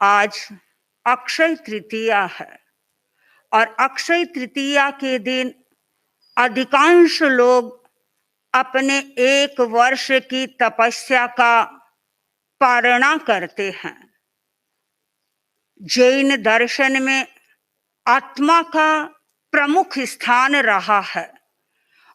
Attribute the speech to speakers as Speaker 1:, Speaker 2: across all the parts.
Speaker 1: आज अक्षय तृतीया है और अक्षय तृतीया के दिन अधिकांश लोग अपने 1 वर्ष की तपस्या का पारणा करते हैं। जैन दर्शन में आत्मा का प्रमुख स्थान रहा है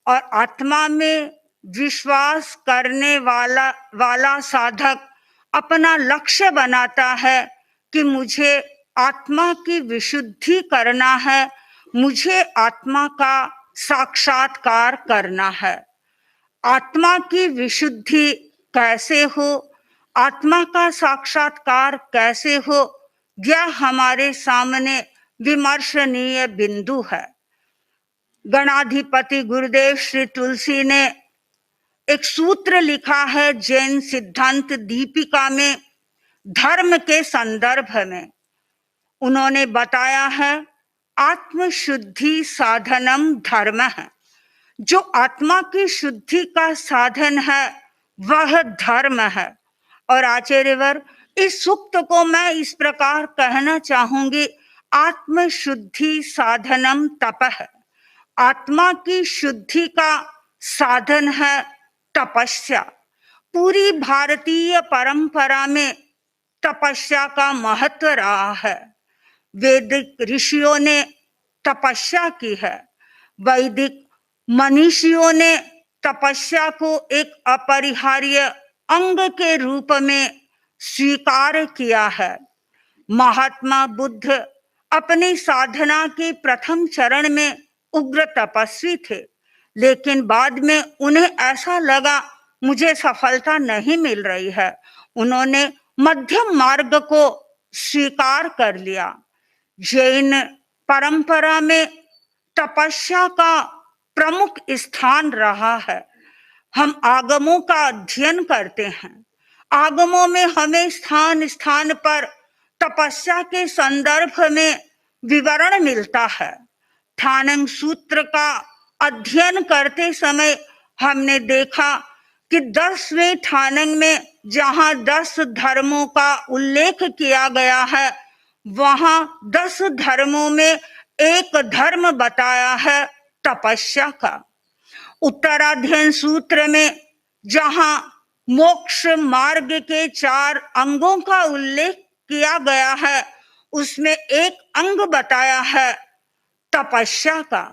Speaker 1: और आत्मा में विश्वास करने वाला साधक अपना लक्ष्य बनाता है कि मुझे आत्मा की विशुद्धि करना है, मुझे आत्मा का साक्षात्कार करना है। आत्मा की विशुद्धि कैसे हो, आत्मा का साक्षात्कार कैसे हो, यह हमारे सामने विमर्शनीय बिंदु है। गणाधिपति गुरुदेव श्री तुलसी ने एक सूत्र लिखा है जैन सिद्धांत दीपिका में, धर्म के संदर्भ में। उन्होंने बताया है आत्मशुद्धि साधनम धर्म है। जो आत्मा की शुद्धि का साधन है वह धर्म है। और आचार्यवर, इस सूक्त को मैं इस प्रकार कहना चाहूंगी, आत्मशुद्धि साधनम तपः। आत्मा की शुद्धि का साधन है तपस्या। पूरी भारतीय परंपरा में तपस्या का महत्व रहा है। वैदिक ऋषियों ने तपस्या की है। वैदिक मनीषियों ने तपस्या को एक अपरिहार्य अंग के रूप में स्वीकार किया है। महात्मा बुद्ध अपनी साधना के प्रथम चरण में उग्र तपस्वी थे, लेकिन बाद में उन्हें ऐसा लगा मुझे सफलता नहीं मिल रही है। उन्होंने मध्यम मार्ग को स्वीकार कर लिया। जैन परंपरा में तपस्या का प्रमुख स्थान रहा है। हम आगमों का अध्ययन करते हैं। आगमों में हमें स्थान स्थान पर तपस्या के संदर्भ में विवरण मिलता है। ठानंग सूत्र का अध्ययन करते समय हमने देखा कि 10वें ठानंग में जहां 10 धर्मों का उल्लेख किया गया है, वहां 10 धर्मों में एक धर्म बताया है तपस्या का। उत्तराध्ययन सूत्र में जहां मोक्ष मार्ग के 4 अंगों का उल्लेख किया गया है, उसमें एक अंग बताया है तपस्या का।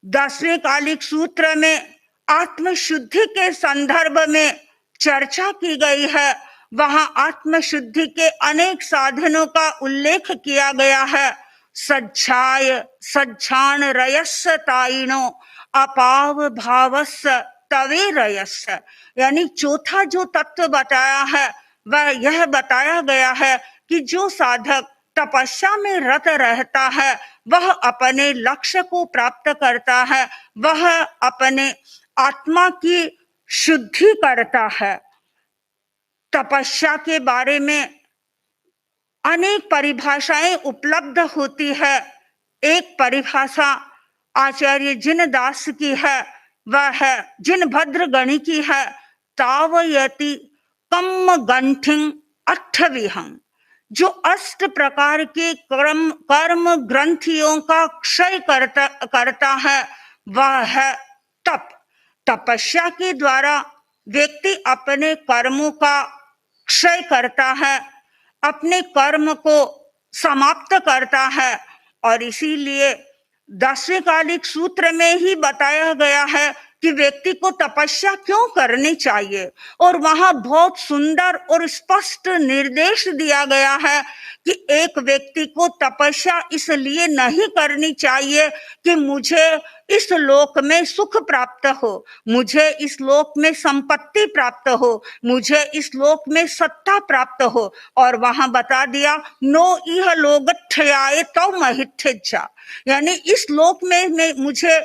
Speaker 1: 10वें कालिक सूत्र में आत्मशुद्धि के संदर्भ में चर्चा की गई है। वहां आत्मशुद्धि के अनेक साधनों का उल्लेख किया गया है। सज्जाय सज्जान रयस्य ताइनो अपाव भावस्य तवे रयस्य, यानी चौथा जो तत्व बताया है वह यह बताया गया है कि जो साधक तपस्या में रत रहता है वह अपने लक्ष्य को प्राप्त करता है, वह अपने आत्मा की शुद्धि करता है। तपस्या के बारे में अनेक परिभाषाएं उपलब्ध होती है। एक परिभाषा आचार्य जिनदास की है, वह है जिनभद्र गणी की है, तावयति कम्म गंठिं अट्ठविहं। जो 8 प्रकार के कर्म ग्रंथियों का क्षय करता है वह है तप। तपस्या के द्वारा व्यक्ति अपने कर्मों का क्षय करता है, अपने कर्म को समाप्त करता है। और इसीलिए 10वें कालिक सूत्र में ही बताया गया है कि व्यक्ति को तपस्या क्यों करनी चाहिए, और वहां बहुत सुंदर और स्पष्ट निर्देश दिया गया है कि एक व्यक्ति को तपस्या इसलिए नहीं करनी चाहिए कि मुझे इस लोक में सुख प्राप्त हो, मुझे इस लोक में संपत्ति प्राप्त हो, मुझे इस लोक में सत्ता प्राप्त हो। और वहां बता दिया नो इह लोगठयाय तो महिठ्ठा, यानी इस लोक में मुझे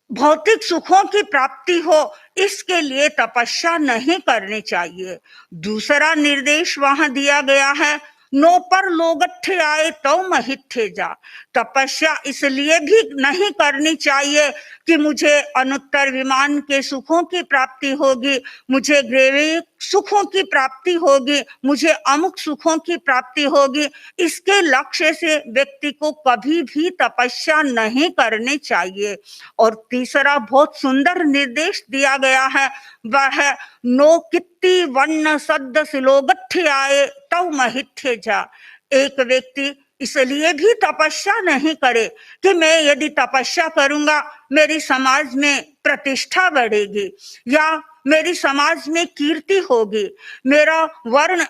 Speaker 1: भौतिक सुखों की प्राप्ति हो, इसके लिए तपस्या नहीं करनी चाहिए। दूसरा निर्देश वहां दिया गया है नो पर लोगट्ठे आए तो महिठे जा। तपस्या इसलिए भी नहीं करनी चाहिए कि मुझे अनुत्तर विमान के सुखों की प्राप्ति होगी, मुझे ग्रेवी सुखों की प्राप्ति होगी, मुझे अमुक सुखों की प्राप्ति होगी। इसके लक्ष्य से व्यक्ति को कभी भी तपस्या नहीं करनी चाहिए। और तीसरा बहुत सुंदर निर्देश दिया गया है, वह है नो कित्ती वन्न सद्द सिलोगट्ठे आए तव महिठे जा। एक व्यक्ति इसलिए भी तपस्या नहीं करे कि मैं यदि तपस्या करूंगा मेरी समाज में प्रतिष्ठा बढ़ेगी या मेरी समाज में कीर्ति होगी, मेरा वर्ण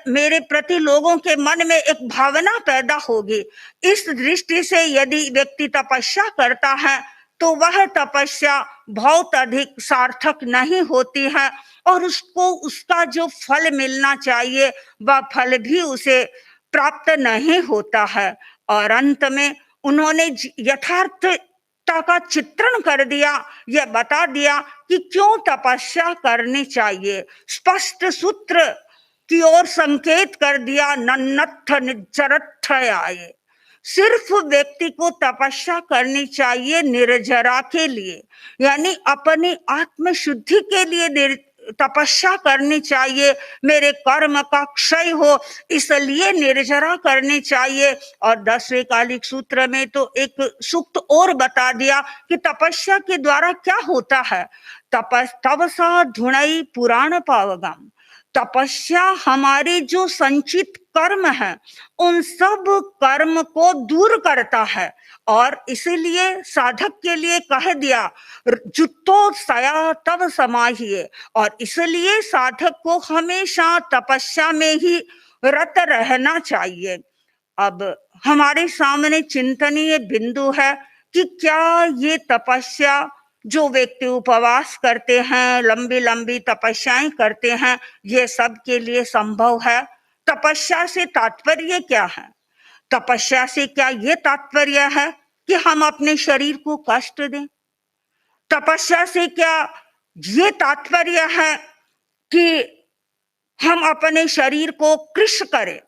Speaker 1: मेरे प्रति लोगों के मन में एक भावना पैदा होगी। इस दृष्टि से यदि व्यक्ति तपस्या करता है तो वह तपस्या बहुत अधिक सार्थक नहीं होती है और उसको उसका जो फल मिलना चाहिए वह फल भी उसे प्राप्त नहीं होता है। और अंत में उन्होंने यथार्थता का चित्रण कर दिया, यह बता दिया कि क्यों तपस्या करनी चाहिए। स्पष्ट सूत्र की ओर संकेत कर दिया, नन्नत्थ निज्जरत्थ आए। सिर्फ व्यक्ति को तपस्या करनी चाहिए निर्जरा के लिए, यानी अपनी आत्म शुद्धि के लिए तपस्या करनी चाहिए। मेरे कर्म का क्षय हो इसलिए निर्जरा करनी चाहिए। और 10वें कालिक सूत्र में तो एक सूक्त और बता दिया कि तपस्या के द्वारा क्या होता है। तपसा धुणई पुराण पावगम। तपस्या हमारे जो संचित कर्म है उन सब कर्म को दूर करता है और इसीलिए साधक के लिए कह दिया जुत्तो सया तब समाहिए। और इसलिए साधक को हमेशा तपस्या में ही रत रहना चाहिए। अब हमारे सामने चिंतनीय बिंदु है कि क्या ये तपस्या जो व्यक्ति उपवास करते हैं, लंबी लंबी तपस्याएं करते हैं, ये सब के लिए संभव है? तपस्या से तात्पर्य क्या है? तपस्या से क्या ये तात्पर्य है कि हम अपने शरीर को कष्ट दें? तपस्या से क्या ये तात्पर्य है कि हम अपने शरीर को कृश करें?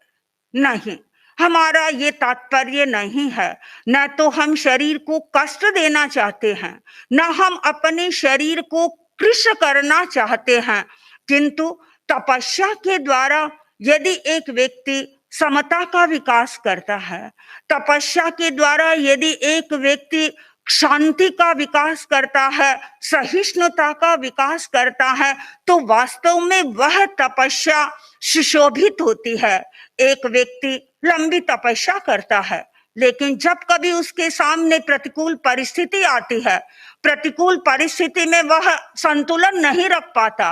Speaker 1: नहीं, हमारा ये तात्पर्य नहीं है। न तो हम शरीर को कष्ट देना चाहते हैं, न हम अपने शरीर को कृश करना चाहते हैं, किंतु तपस्या के द्वारा यदि एक व्यक्ति समता का विकास करता है, तपस्या के द्वारा यदि एक व्यक्ति शांति का विकास करता है, सहिष्णुता का विकास करता है, तो वास्तव में वह तपस्या सुशोभित होती है। एक व्यक्ति लंबी तपस्या करता है, लेकिन जब कभी उसके सामने प्रतिकूल परिस्थिति आती है, प्रतिकूल परिस्थिति में वह संतुलन नहीं रख पाता,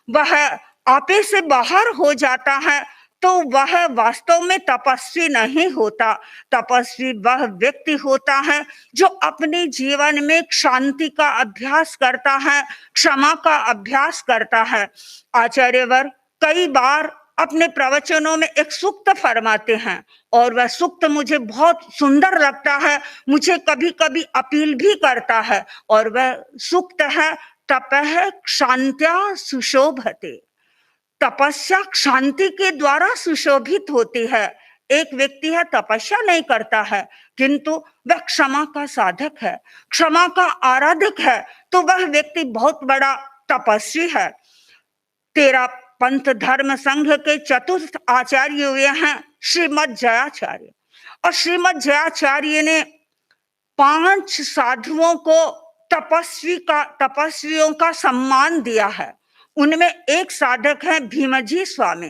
Speaker 1: वह आपे से बाहर हो जाता है, तो वह वास्तव में तपस्वी नहीं होता। तपस्वी वह व्यक्ति होता है जो अपने जीवन में शांति का अभ्यास करता है, क्षमा का अभ्यास करता है। आचार्यवर कई बार अपने प्रवचनों में एक सूक्त फरमाते हैं और वह सूक्त मुझे बहुत सुंदर लगता है, मुझे कभी कभी अपील भी करता है, और वह सूक्त है तपः क्षान्त्या सुशोभते। तपस्या शांति के द्वारा सुशोभित होती है। एक व्यक्ति है तपस्या नहीं करता है, किंतु वह क्षमा का साधक है, क्षमा का आराधक है, तो वह व्यक्ति बहुत बड़ा तपस्वी है। तेरा पंथ धर्म संघ के चतुर्थ आचार्य हुए हैं श्रीमद जयाचार्य, और श्रीमद जयाचार्य ने 5 साधुओं को तपस्वियों का सम्मान दिया है। उनमें एक साधक है भीमजी स्वामी।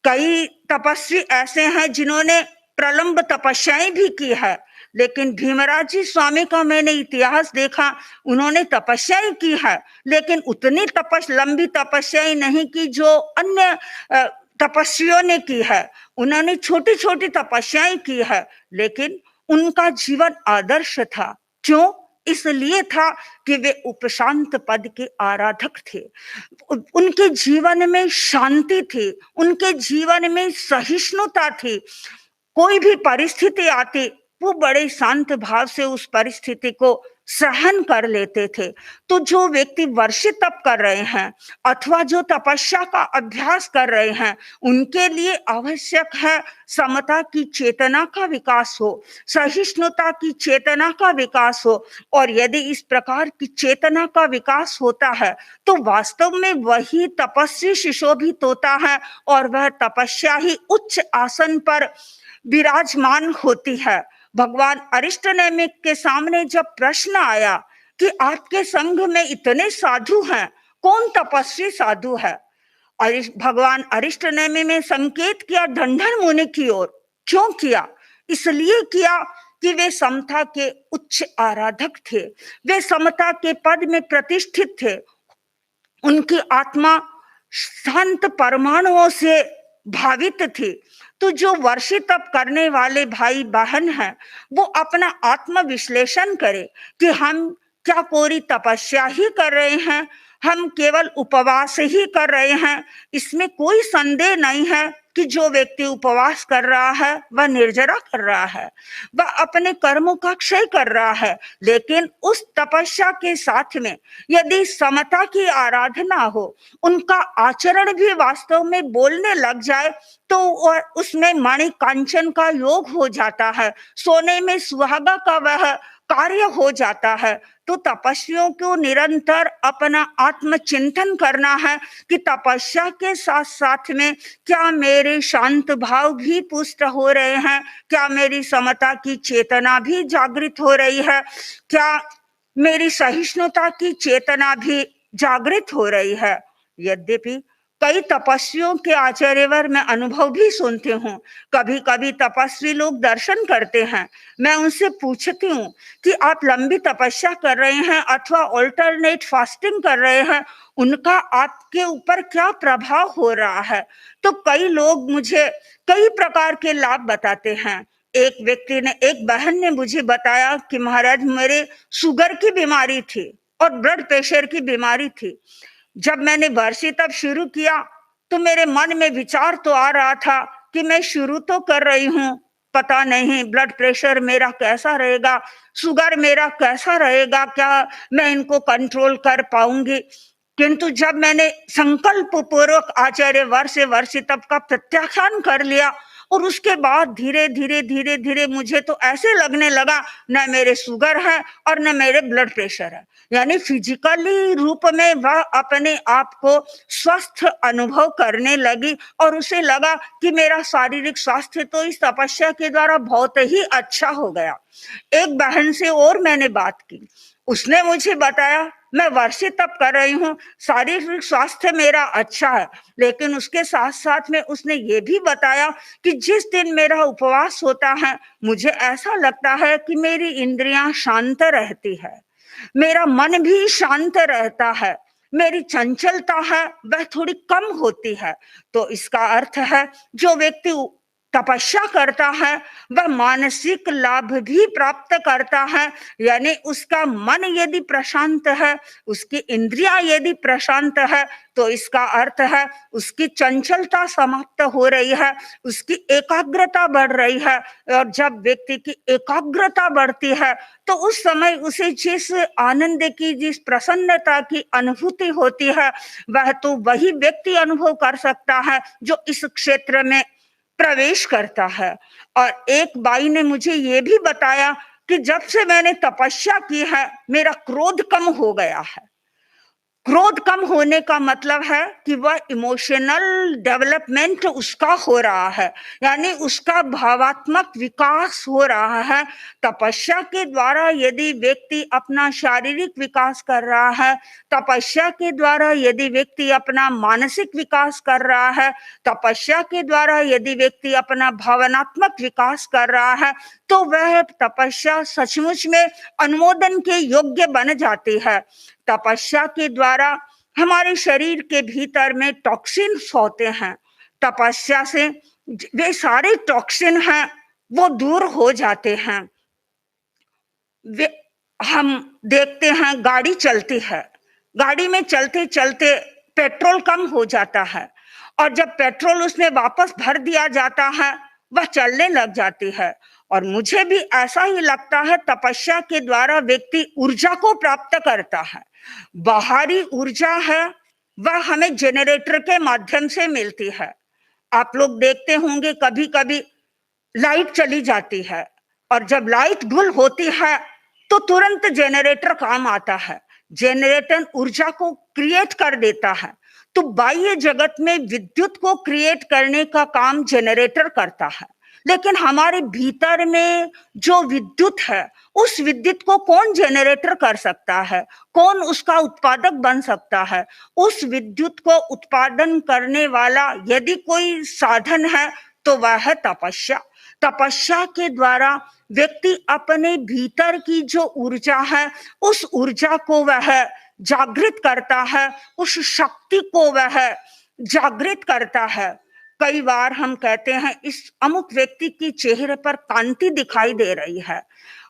Speaker 1: कई तपस्वी ऐसे हैं जिन्होंने प्रलंब तपस्याएं भी की है, लेकिन भीमराज जी स्वामी का मैंने इतिहास देखा, उन्होंने तपस्याएं की है, लेकिन उतनी लंबी तपस्याएं नहीं की जो अन्य तपस्वियों ने की है। उन्होंने छोटी छोटी तपस्याएं की है, लेकिन उनका जीवन आदर्श था। क्यों? इसलिए था कि वे उपशांत पद के आराधक थे। उनके जीवन में शांति थी, उनके जीवन में सहिष्णुता थी। कोई भी परिस्थिति आती वो बड़े शांत भाव से उस परिस्थिति को सहन कर लेते थे। तो जो व्यक्ति वर्षित तप कर रहे हैं अथवा जो तपस्या का अभ्यास कर रहे हैं, उनके लिए आवश्यक है समता की चेतना का विकास हो, सहिष्णुता की चेतना का विकास हो। और यदि इस प्रकार की चेतना का विकास होता है तो वास्तव में वही तपस्वी सुशोभित होता है और वह तपस्या ही उच्च आसन पर विराजमान होती है। भगवान अरिष्टनेमिक के सामने जब प्रश्न आया कि आपके संघ में इतने साधु हैं, कौन तपस्वी साधु है, भगवान अरिष्टनेमि में संकेत किया ढंढन मुनि की ओर। क्यों किया? इसलिए किया कि वे समता के उच्च आराधक थे, वे समता के पद में प्रतिष्ठित थे, उनकी आत्मा शांत परमाणुओं से भावित थी। तो जो वर्षित तप करने वाले भाई बहन हैं, वो अपना आत्म विश्लेषण करें कि हम क्या कोरी तपस्या ही कर रहे हैं, हम केवल उपवास ही कर रहे हैं। इसमें कोई संदेह नहीं है कि जो व्यक्ति उपवास कर रहा है वह निर्जरा कर रहा है, वह अपने कर्मों का क्षय कर रहा है। लेकिन उस तपस्या के साथ में यदि समता की आराधना हो, उनका आचरण भी वास्तव में बोलने लग जाए, तो उसमें मणि कांचन का योग हो जाता है, सोने में सुहागा का वह कार्य हो जाता है। तो तपस्वियों को निरंतर अपना आत्मचिंतन करना है कि तपस्या के साथ साथ में क्या मेरे शांत भाव भी पुष्ट हो रहे हैं, क्या मेरी समता की चेतना भी जागृत हो रही है, क्या मेरी सहिष्णुता की चेतना भी जागृत हो रही है। यद्यपि कई तपस्वियों के आचर्यवर मैं अनुभव भी सुनती हूँ। कभी कभी तपस्वी लोग दर्शन करते हैं, मैं उनसे पूछती हूँ कि आप लंबी तपस्या कर रहे हैं अथवा ऑल्टरनेट फास्टिंग कर रहे हैं, उनका आपके ऊपर क्या प्रभाव हो रहा है। तो कई लोग मुझे कई प्रकार के लाभ बताते हैं। एक बहन ने मुझे बताया कि महाराज, मेरे शुगर की बीमारी थी और ब्लड प्रेशर की बीमारी थी। जब मैंने वर्षित तप शुरू किया तो मेरे मन में विचार तो आ रहा था कि मैं शुरू तो कर रही हूँ, पता नहीं ब्लड प्रेशर मेरा कैसा रहेगा, शुगर मेरा कैसा रहेगा, क्या मैं इनको कंट्रोल कर पाऊंगी। किंतु जब मैंने संकल्प पूर्वक आचार्य वर्षित तप का प्रत्याख्यान कर लिया और उसके बाद धीरे धीरे मुझे तो ऐसे लगने लगा न मेरे शुगर है और न मेरे ब्लड प्रेशर है। यानी फिजिकली रूप में वह अपने आप को स्वस्थ अनुभव करने लगी और उसे लगा कि मेरा शारीरिक स्वास्थ्य तो इस तपस्या के द्वारा बहुत ही अच्छा हो गया। एक बहन से और मैंने बात की, उसने मुझे बताया मैं वर्षित तप कर रही हूँ, शारीरिक स्वास्थ्य मेरा अच्छा है, लेकिन उसके साथ साथ में उसने ये भी बताया कि जिस दिन मेरा उपवास होता है मुझे ऐसा लगता है कि मेरी इंद्रियां शांत रहती है, मेरा मन भी शांत रहता है, मेरी चंचलता है वह थोड़ी कम होती है। तो इसका अर्थ है जो व्यक्ति तपस्या करता है वह मानसिक लाभ भी प्राप्त करता है। यानी उसका मन यदि प्रशांत है, उसकी इंद्रियां यदि प्रशांत है, तो इसका अर्थ है उसकी चंचलता समाप्त हो रही है, उसकी एकाग्रता बढ़ रही है। और जब व्यक्ति की एकाग्रता बढ़ती है तो उस समय उसे जिस आनंद की, जिस प्रसन्नता की अनुभूति होती है, वह तो वही व्यक्ति अनुभव कर सकता है जो इस क्षेत्र में प्रवेश करता है। और एक बाई ने मुझे ये भी बताया कि जब से मैंने तपस्या की है मेरा क्रोध कम हो गया है। क्रोध कम होने का मतलब है कि वह इमोशनल डेवलपमेंट उसका हो रहा है, यानी उसका भावात्मक विकास हो रहा है। तपस्या के द्वारा यदि व्यक्ति अपना शारीरिक विकास कर रहा है, तपस्या के द्वारा यदि व्यक्ति अपना मानसिक विकास कर रहा है, तपस्या के द्वारा यदि व्यक्ति अपना भावनात्मक विकास कर रहा है, तो वह तपस्या सचमुच में अनुमोदन के योग्य बन जाती है। तपस्या के द्वारा हमारे शरीर के भीतर में टॉक्सिन्स होते हैं, तपस्या से वे सारे टॉक्सिन हैं वो दूर हो जाते हैं। हम देखते हैं गाड़ी चलती है, गाड़ी में चलते चलते पेट्रोल कम हो जाता है और जब पेट्रोल उसमें वापस भर दिया जाता है वह चलने लग जाती है। और मुझे भी ऐसा ही लगता है, तपस्या के द्वारा व्यक्ति ऊर्जा को प्राप्त करता है। बाहरी ऊर्जा है वह हमें जनरेटर के माध्यम से मिलती है। आप लोग देखते होंगे कभी कभी लाइट चली जाती है और जब लाइट गुल होती है तो तुरंत जनरेटर काम आता है, जनरेटर ऊर्जा को क्रिएट कर देता है। तो बाह्य जगत में विद्युत को क्रिएट करने का काम जनरेटर करता है, लेकिन हमारे भीतर में जो विद्युत है उस विद्युत को कौन जनरेटर कर सकता है, कौन उसका उत्पादक बन सकता है? उस विद्युत को उत्पादन करने वाला यदि कोई साधन है तो वह है तपस्या। तपस्या के द्वारा व्यक्ति अपने भीतर की जो ऊर्जा है उस ऊर्जा को वह जागृत करता है, उस शक्ति को वह जागृत करता है। कई बार हम कहते हैं इस अमुक व्यक्ति की चेहरे पर कांति दिखाई दे रही है,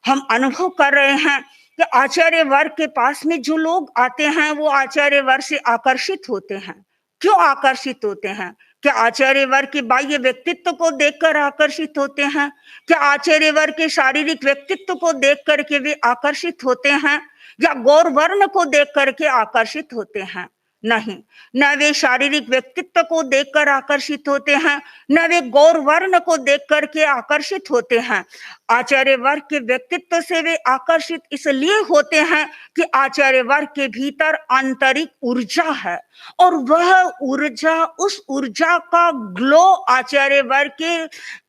Speaker 1: हम अनुभव कर रहे हैं कि आचार्य वर्ग के पास में जो लोग आते हैं वो आचार्य वर्ग से आकर्षित होते हैं। क्यों आकर्षित होते हैं? क्या आचार्य वर्ग के बाह्य व्यक्तित्व को देखकर आकर्षित होते हैं? क्या आचार्य वर्ग के शारीरिक व्यक्तित्व को देख करके वे आकर्षित होते हैं, या गौर वर्ण को देख करके आकर्षित होते हैं? नहीं, न वे शारीरिक व्यक्तित्व को देखकर आकर्षित होते हैं, न वे गौर वर्ण को देख करके आकर्षित होते हैं। आचार्य वर्ग के व्यक्तित्व से वे आकर्षित इसलिए होते हैं कि आचार्य वर्ग के भीतर आंतरिक ऊर्जा है और वह ऊर्जा, उस ऊर्जा का ग्लो आचार्य वर्ग के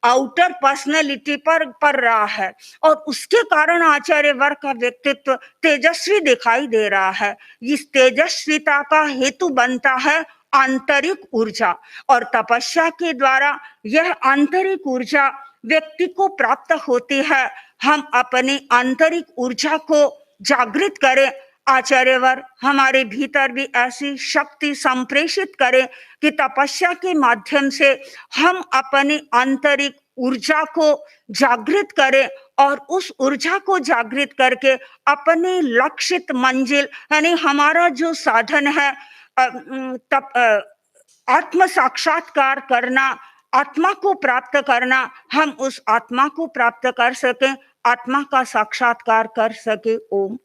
Speaker 1: आउटर पर्सनैलिटी पर पड़ रहा है और उसके कारण आचार्य वर्ग का व्यक्तित्व तेजस्वी दिखाई दे रहा है। इस तेजस्विता का हेतु बनता है आंतरिक ऊर्जा, और तपस्या के द्वारा यह आंतरिक ऊर्जा व्यक्ति को प्राप्त होती है। हम अपनी आंतरिक ऊर्जा को जागृत करें, आचार्यवर हमारे भीतर भी ऐसी शक्ति संप्रेषित करें कि तपस्या के माध्यम से हम अपनी आंतरिक ऊर्जा को जागृत करें और उस ऊर्जा को जागृत करके अपने लक्षित मंजिल यानी हमारा जो साधन है आत्म साक्षात्कार करना, आत्मा को प्राप्त करना, हम उस आत्मा को प्राप्त कर सकें, आत्मा का साक्षात्कार कर सके। ओम।